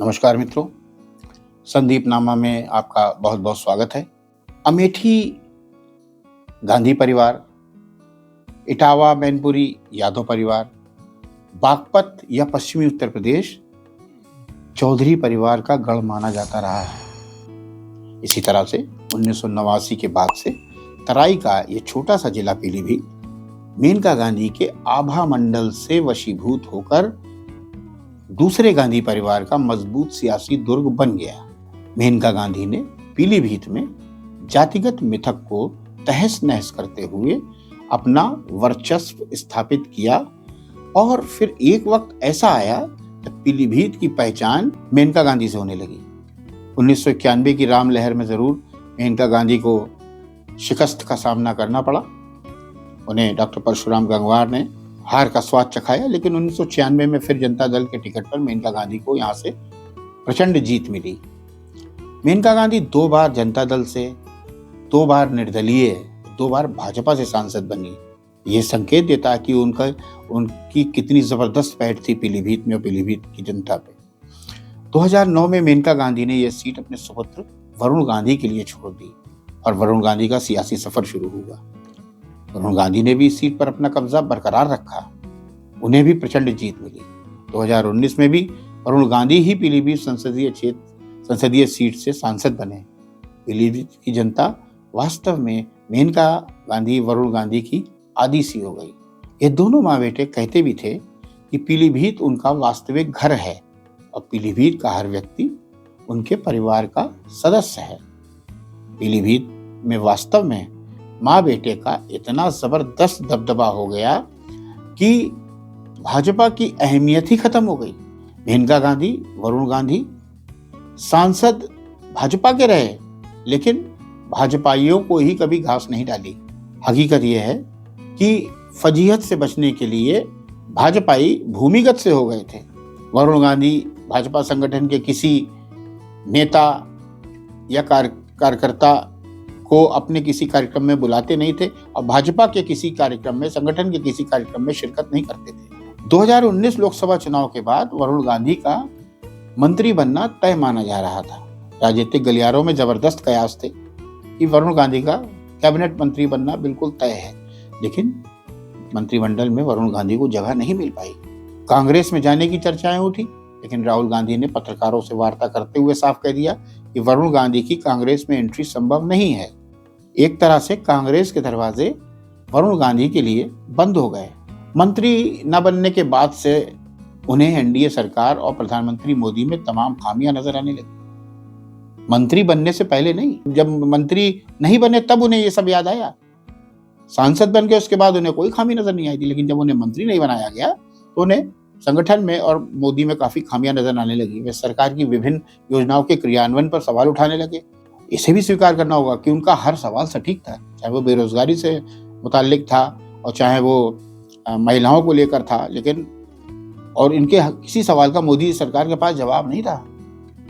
नमस्कार मित्रों, संदीप नामा में आपका बहुत बहुत स्वागत है। अमेठी गांधी परिवार, इटावा मैनपुरी यादव परिवार, बागपत या पश्चिमी उत्तर प्रदेश चौधरी परिवार का गढ़ माना जाता रहा है। इसी तरह से 1989 के बाद से तराई का ये छोटा सा जिला पीलीभीत मेनका गांधी के आभा मंडल से वशीभूत होकर दूसरे गांधी परिवार का मजबूत सियासी दुर्ग बन गया। मेनका गांधी ने पीलीभीत में जातिगत मिथक को तहस नहस करते हुए अपना वर्चस्व स्थापित किया और फिर एक वक्त ऐसा आया जब पीलीभीत की पहचान मेनका गांधी से होने लगी। 1991 की राम लहर में जरूर मेनका गांधी को शिकस्त का सामना करना पड़ा। उन्हें डॉक्टर परशुराम गंगवार ने हार का स्वाद चखाया, लेकिन 1996 में फिर जनता दल के टिकट पर मेनका गांधी को यहां से प्रचंड जीत मिली। मेनका गांधी 2 बार जनता दल से, 2 बार निर्दलीय, 2 बार भाजपा से सांसद बनी। ये संकेत देता है कि उनकी कितनी जबरदस्त पैठ थी पीलीभीत में और पीलीभीत की जनता पे। 2009 में मेनका गांधी ने यह सीट अपने सुपुत्र वरुण गांधी के लिए छोड़ दी और वरुण गांधी का सियासी सफर शुरू हुआ। वरुण गांधी ने भी इस सीट पर अपना कब्जा बरकरार रखा। उन्हें भी प्रचंड जीत मिली। 2019 में भी वरुण गांधी ही पीलीभीत संसदीय सीट से सांसद बने। पीलीभीत की जनता वास्तव में मेनका गांधी वरुण गांधी की आदी सी हो गई। ये दोनों माँ बेटे कहते भी थे कि पीलीभीत उनका वास्तविक घर है और पीलीभीत का हर व्यक्ति उनके परिवार का सदस्य है। पीलीभीत में वास्तव में माँ बेटे का इतना जबरदस्त दबदबा हो गया कि भाजपा की अहमियत ही खत्म हो गई। मेनका गांधी, वरुण गांधी सांसद भाजपा के रहे, लेकिन भाजपाइयों को ही कभी घास नहीं डाली। हकीकत यह है कि फजीहत से बचने के लिए भाजपाई भूमिगत से हो गए थे। वरुण गांधी भाजपा संगठन के किसी नेता या कार्यकर्ता को अपने किसी कार्यक्रम में बुलाते नहीं थे और भाजपा के किसी कार्यक्रम में, संगठन के किसी कार्यक्रम में शिरकत नहीं करते थे। 2019 लोकसभा चुनाव के बाद वरुण गांधी का मंत्री बनना तय माना जा रहा था। राजनीतिक गलियारों में जबरदस्त कयास थे कि वरुण गांधी का कैबिनेट मंत्री बनना बिल्कुल तय है, लेकिन मंत्रिमंडल में वरुण गांधी को जगह नहीं मिल पाई। कांग्रेस में जाने की चर्चाएं उठी, लेकिन राहुल गांधी ने पत्रकारों से वार्ता करते हुए साफ कह दिया कि वरुण गांधी की कांग्रेस में एंट्री संभव नहीं है। एक तरह से कांग्रेस के दरवाजे वरुण गांधी के लिए बंद हो गए। मंत्री न बनने के बाद से उन्हें एनडीए सरकार और प्रधानमंत्री मोदी में तमाम खामियां नजर आने लगी। मंत्री बनने से पहले नहीं, जब मंत्री नहीं बने तब उन्हें यह सब याद आया। सांसद बन के उसके बाद उन्हें कोई खामी नजर नहीं आई थी, लेकिन जब उन्हें मंत्री नहीं बनाया गया तो उन्हें संगठन में और मोदी में काफी खामियां नजर आने लगी। वे सरकार की विभिन्न योजनाओं के क्रियान्वयन पर सवाल उठाने लगे। इसे भी स्वीकार करना होगा कि उनका हर सवाल सटीक था, चाहे वो बेरोजगारी से मुताल्लिक था और चाहे वो महिलाओं को लेकर था, लेकिन और इनके किसी सवाल का मोदी सरकार के पास जवाब नहीं था।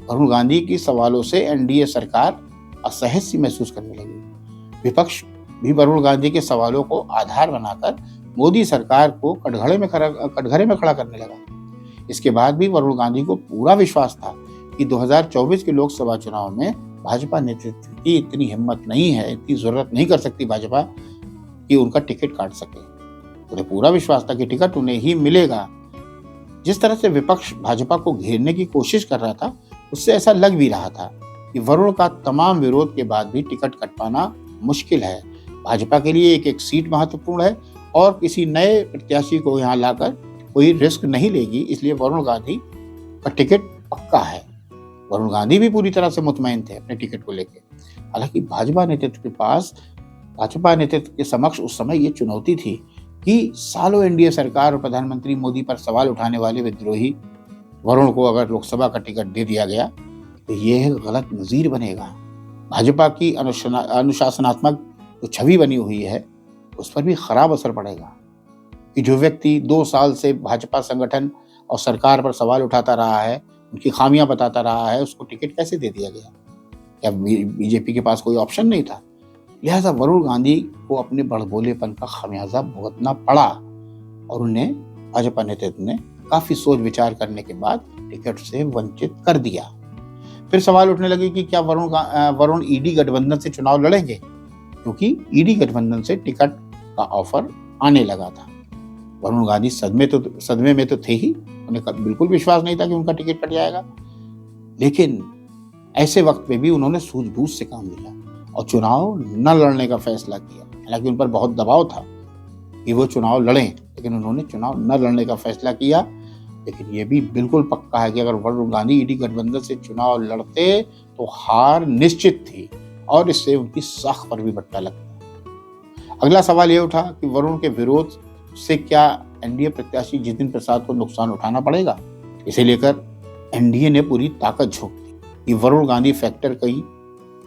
वरुण गांधी की सवालों से एनडीए सरकार असहज सी महसूस करने लगी। विपक्ष भी वरुण गांधी के सवालों को आधार बनाकर मोदी सरकार को कटघरे में खड़ा करने लगा। इसके बाद भी वरुण गांधी को पूरा विश्वास था कि 2024 के लोकसभा चुनाव में भाजपा नेतृत्व की इतनी हिम्मत नहीं है, इतनी जरूरत नहीं कर सकती भाजपा कि उनका टिकट काट सके। उन्हें पूरा विश्वास था कि टिकट उन्हें ही मिलेगा। जिस तरह से विपक्ष भाजपा को घेरने की कोशिश कर रहा था, उससे ऐसा लग भी रहा था कि वरुण का तमाम विरोध के बाद भी टिकट कट पाना मुश्किल है। भाजपा के लिए एक एक सीट महत्वपूर्ण है और किसी नए प्रत्याशी को यहाँ लाकर कोई रिस्क नहीं लेगी, इसलिए वरुण गांधी का टिकट पक्का है। वरुण गांधी भी पूरी तरह से मुतमईन थे अपने टिकट को लेकर। हालांकि भाजपा नेतृत्व के समक्ष उस समय ये चुनौती थी कि सालों एनडीए सरकार और प्रधानमंत्री मोदी पर सवाल उठाने वाले विद्रोही वरुण को अगर लोकसभा का टिकट दे दिया गया तो यह गलत नजीर बनेगा। भाजपा की अनुशासनात्मक जो छवि बनी हुई है उस पर भी खराब असर पड़ेगा कि जो व्यक्ति 2 साल से भाजपा संगठन और सरकार पर सवाल उठाता रहा है, उनकी खामियां बताता रहा है, उसको टिकट कैसे दे दिया गया? क्या बीजेपी के पास कोई ऑप्शन नहीं था? लिहाजा वरुण गांधी को अपने बड़बोलेपन का खामियाजा भुगतना पड़ा और उन्हें भाजपा नेतृत्व ने काफी सोच विचार करने के बाद टिकट से वंचित कर दिया। फिर सवाल उठने लगे कि क्या वरुण ईडी गठबंधन से चुनाव लड़ेंगे, क्योंकि ईडी गठबंधन से टिकट का ऑफर आने लगा था। वरुण गांधी सदमे में तो थे ही, उन्हें बिल्कुल विश्वास नहीं था कि उनका टिकट कट जाएगा। लेकिन ऐसे वक्त में भी उन्होंने सूझबूझ से काम लिया और चुनाव न लड़ने का फैसला किया। हालांकि उन पर बहुत दबाव था कि वो चुनाव लड़ें, लेकिन उन्होंने चुनाव न लड़ने का फैसला किया। लेकिन ये भी बिल्कुल पक्का है कि अगर वरुण गांधी ईडी गठबंधन से चुनाव लड़ते तो हार निश्चित थी और इससे उनकी साख पर भी बट्टा लगता। अगला सवाल ये उठा कि वरुण के विरोध से क्या एनडीए प्रत्याशी जितिन प्रसाद को नुकसान उठाना पड़ेगा। इसे लेकर एनडीए ने पूरी ताकत झोंक दी कि वरुण गांधी फैक्टर कहीं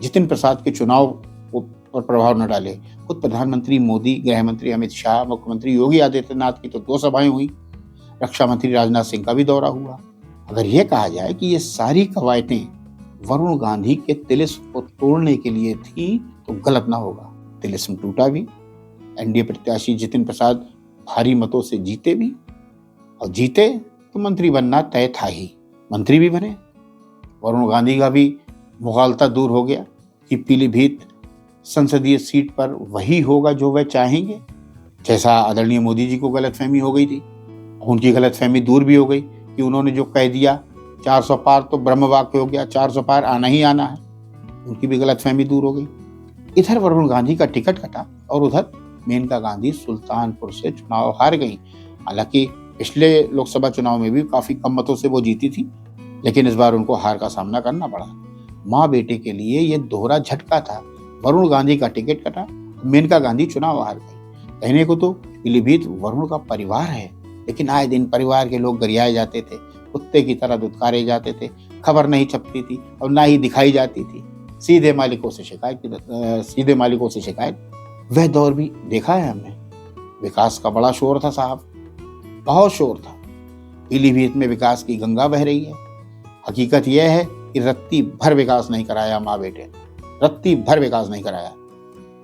जितिन प्रसाद के चुनाव पर प्रभाव न डाले। खुद प्रधानमंत्री मोदी, गृह मंत्री अमित शाह, मुख्यमंत्री योगी आदित्यनाथ की तो 2 सभाएं हुई, रक्षा मंत्री राजनाथ सिंह का भी दौरा हुआ। अगर यह कहा जाए कि ये सारी कवायतें वरुण गांधी के तिलिस्म को तोड़ने के लिए थी तो गलत ना होगा। तिलिस्म टूटा भी, एनडीए प्रत्याशी जितिन प्रसाद भारी मतों से जीते भी, और जीते तो मंत्री बनना तय था ही, मंत्री भी बने। वरुण गांधी का भी मुगालता दूर हो गया कि पीलीभीत संसदीय सीट पर वही होगा जो वह चाहेंगे। जैसा आदरणीय मोदी जी को गलतफहमी हो गई थी, उनकी गलतफहमी दूर भी हो गई कि उन्होंने जो कह दिया 400 पार तो ब्रह्म वाक्य हो गया, 400 पार आना ही आना है, उनकी भी गलतफहमी दूर हो गई। इधर वरुण गांधी का टिकट कटा और उधर मेनका गांधी सुल्तानपुर से चुनाव हार गई। हालांकि पिछले लोकसभा चुनाव में भी काफी कम मतों से वो जीती थी, लेकिन इस बार उनको हार का सामना करना पड़ा। माँ बेटे के लिए ये दोहरा झटका था। वरुण गांधी का टिकट कटा, मेनका गांधी चुनाव हार गई। कहने को तो पीलीभीत वरुण का परिवार है, लेकिन आए दिन परिवार के लोग गरियाए जाते थे, कुत्ते की तरह दुत्कारे जाते थे, खबर नहीं छपती थी और ना ही दिखाई जाती थी। सीधे मालिकों से शिकायत। वह दौर भी देखा है हमने। विकास का बड़ा शोर था साहब, बहुत शोर था। पीलीभीत में विकास की गंगा बह रही है। हकीकत यह है कि रत्ती भर विकास नहीं कराया माँ बेटे, रत्ती भर विकास नहीं कराया।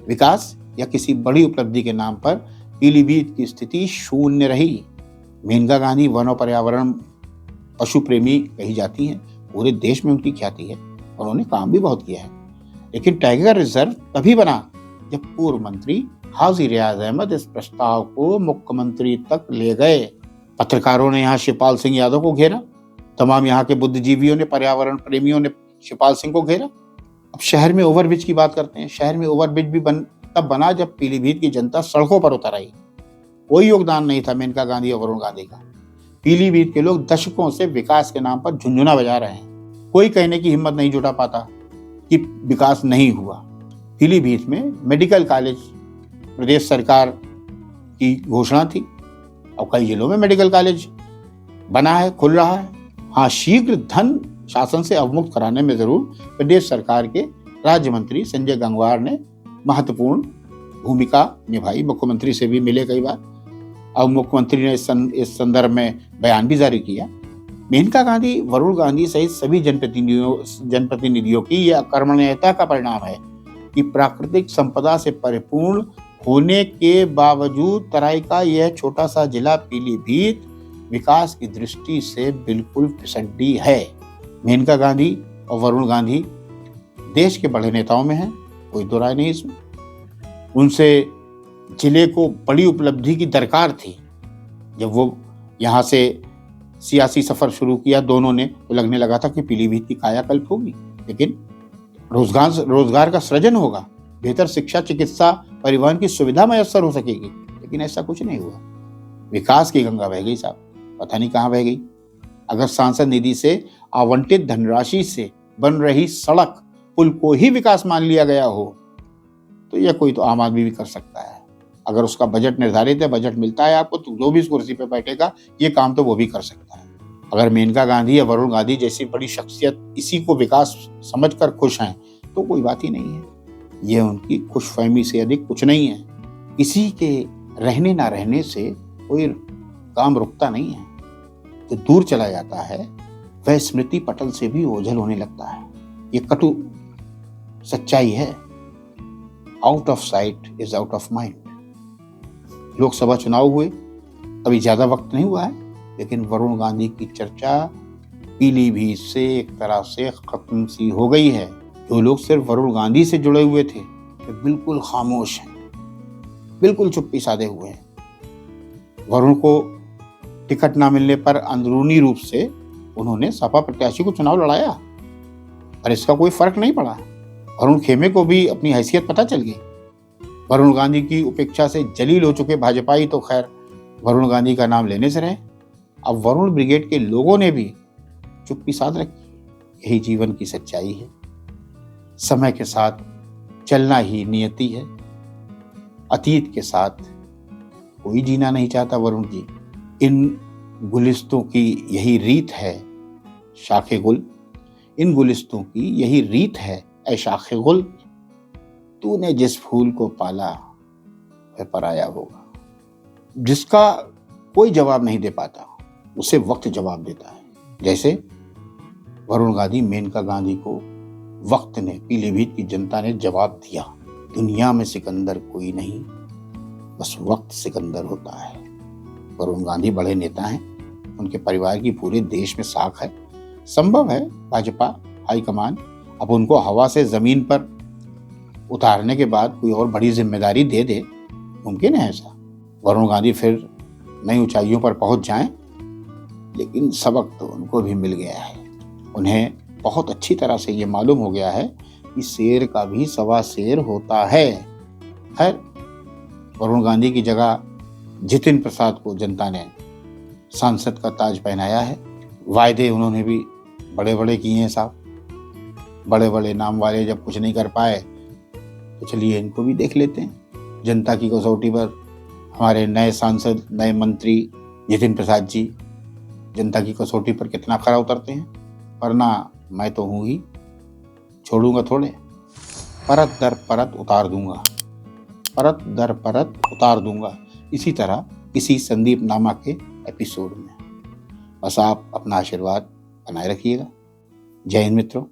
विकास या किसी बड़ी उपलब्धि के नाम पर पीलीभीत की स्थिति शून्य रही। मेनका गांधी वन और पर्यावरण पशु प्रेमी कही जाती हैं, पूरे देश में उनकी ख्याति है, उन्होंने काम भी बहुत किया है। लेकिन टाइगर रिजर्व तभी बना जब पूर्व मंत्री हाजी रियाज अहमद इस प्रस्ताव को मुख्यमंत्री तक ले गए। पत्रकारों ने यहाँ शिवपाल सिंह यादव को घेरा, तमाम यहाँ के बुद्धिजीवियों ने, पर्यावरण प्रेमियों ने शिवपाल सिंह को घेरा। अब शहर में ओवरब्रिज की बात करते हैं। शहर में ओवरब्रिज भी तब बना जब पीलीभीत की जनता सड़कों पर उतर आई। कोई योगदान नहीं था मेनका गांधी और वरुण गांधी का। पीलीभीत के लोग दशकों से विकास के नाम पर झुंझुना बजा रहे हैं। कोई कहने की हिम्मत नहीं जुटा पाता कि विकास नहीं हुआ। पीलीभीत में मेडिकल कॉलेज प्रदेश सरकार की घोषणा थी और कई जिलों में मेडिकल कॉलेज बना है, खुल रहा है। हाँ, शीघ्र धन शासन से अवमुक्त कराने में जरूर प्रदेश सरकार के राज्य मंत्री संजय गंगवार ने महत्वपूर्ण भूमिका निभाई। मुख्यमंत्री से भी मिले कई बार और मुख्यमंत्री ने इस संदर्भ में बयान भी जारी किया। मेनका गांधी, वरुण गांधी सहित सभी जनप्रतिनिधियों की यह अकर्मण्यता का परिणाम है कि प्राकृतिक संपदा से परिपूर्ण होने के बावजूद तराई का यह छोटा सा जिला पीलीभीत विकास की दृष्टि से बिल्कुल फिसड्डी है। मेनका गांधी और वरुण गांधी देश के बड़े नेताओं में हैं, कोई दो राय नहीं इसमें। उनसे जिले को बड़ी उपलब्धि की दरकार थी। जब वो यहाँ से सियासी सफर शुरू किया दोनों ने, तो लगने लगा था कि पीलीभीत की कायाकल्प होगी, लेकिन रोजगार का सृजन होगा, बेहतर शिक्षा, चिकित्सा, परिवहन की सुविधा मैसर हो सकेगी। लेकिन ऐसा कुछ नहीं हुआ। विकास की गंगा बह गई साहब, पता नहीं कहाँ बह गई। अगर सांसद निधि से आवंटित धनराशि से बन रही सड़क पुल को ही विकास मान लिया गया हो तो यह कोई तो आम आदमी भी कर सकता है। अगर उसका बजट निर्धारित है, बजट मिलता है आपको, तो जो भी इस कुर्सी पे बैठेगा ये काम तो वो भी कर सकता है। अगर मेनका गांधी या वरुण गांधी जैसी बड़ी शख्सियत इसी को विकास समझकर खुश हैं तो कोई बात ही नहीं है। यह उनकी खुशफहमी से अधिक कुछ नहीं है। किसी के रहने ना रहने से कोई काम रुकता नहीं है। जो दूर चला जाता है वह स्मृति पटल से भी ओझल होने लगता है। ये कटु सच्चाई है। Out of site is out of mind. Lok Sabha चुनाव हुए, अभी ज्यादा वक्त नहीं हुआ है, लेकिन वरुण गांधी की चर्चा पीलीभीत से एक तरह से खत्म सी हो गई है। जो लोग सिर्फ वरुण गांधी से जुड़े हुए थे वे बिल्कुल खामोश हैं, बिल्कुल चुप्पी साधे हुए हैं। वरुण को टिकट ना मिलने पर अंदरूनी रूप से उन्होंने सपा प्रत्याशी को चुनाव लड़ाया, पर इसका कोई फर्क नहीं पड़ा। वरुण खेमे को भी अपनी हैसियत पता चल गई। वरुण गांधी की उपेक्षा से जलील हो चुके भाजपाई तो खैर वरुण गांधी का नाम लेने से रहे। अब वरुण ब्रिगेड के लोगों ने भी चुप्पी साध रखी। यही जीवन की सच्चाई है। समय के साथ चलना ही नियति है। अतीत के साथ कोई जीना नहीं चाहता वरुण जी। इन गुलिस्तों की यही रीत है शाखे गुल, इन गुलिस्तों की यही रीत है ऐ शाखे गुल। तूने जिस फूल को पाला वह पराया होगा। जिसका कोई जवाब नहीं दे पाता उसे वक्त जवाब देता है। जैसे वरुण गांधी मेनका गांधी को वक्त ने, पीलीभीत की जनता ने जवाब दिया, दुनिया में सिकंदर कोई नहीं, बस वक्त सिकंदर होता है। वरुण गांधी बड़े नेता हैं, उनके परिवार की पूरे देश में साख है। संभव है भाजपा हाईकमान अब उनको हवा से जमीन पर उतारने के बाद कोई और बड़ी जिम्मेदारी दे दे। मुमकिन है ऐसा, वरुण गांधी फिर नई ऊंचाइयों पर पहुंच जाएं, लेकिन सबक तो उनको भी मिल गया है। उन्हें बहुत अच्छी तरह से ये मालूम हो गया है कि शेर का भी सवा शेर होता है। खैर, वरुण गांधी की जगह जितिन प्रसाद को जनता ने सांसद का ताज पहनाया है। वायदे उन्होंने भी बड़े बड़े किए हैं साहब। बड़े बड़े नाम वाले जब कुछ नहीं कर पाए तो चलिए इनको भी देख लेते हैं। जनता की कसौटी पर हमारे नए सांसद, नए मंत्री जितिन प्रसाद जी जनता की कसौटी पर कितना खरा उतरते हैं। वरना मैं तो हूं ही, छोड़ूंगा थोड़े, परत दर परत उतार दूंगा, परत दर परत उतार दूंगा। इसी तरह इसी संदीप नामा के एपिसोड में बस आप अपना आशीर्वाद बनाए रखिएगा। जय हिंद मित्रों।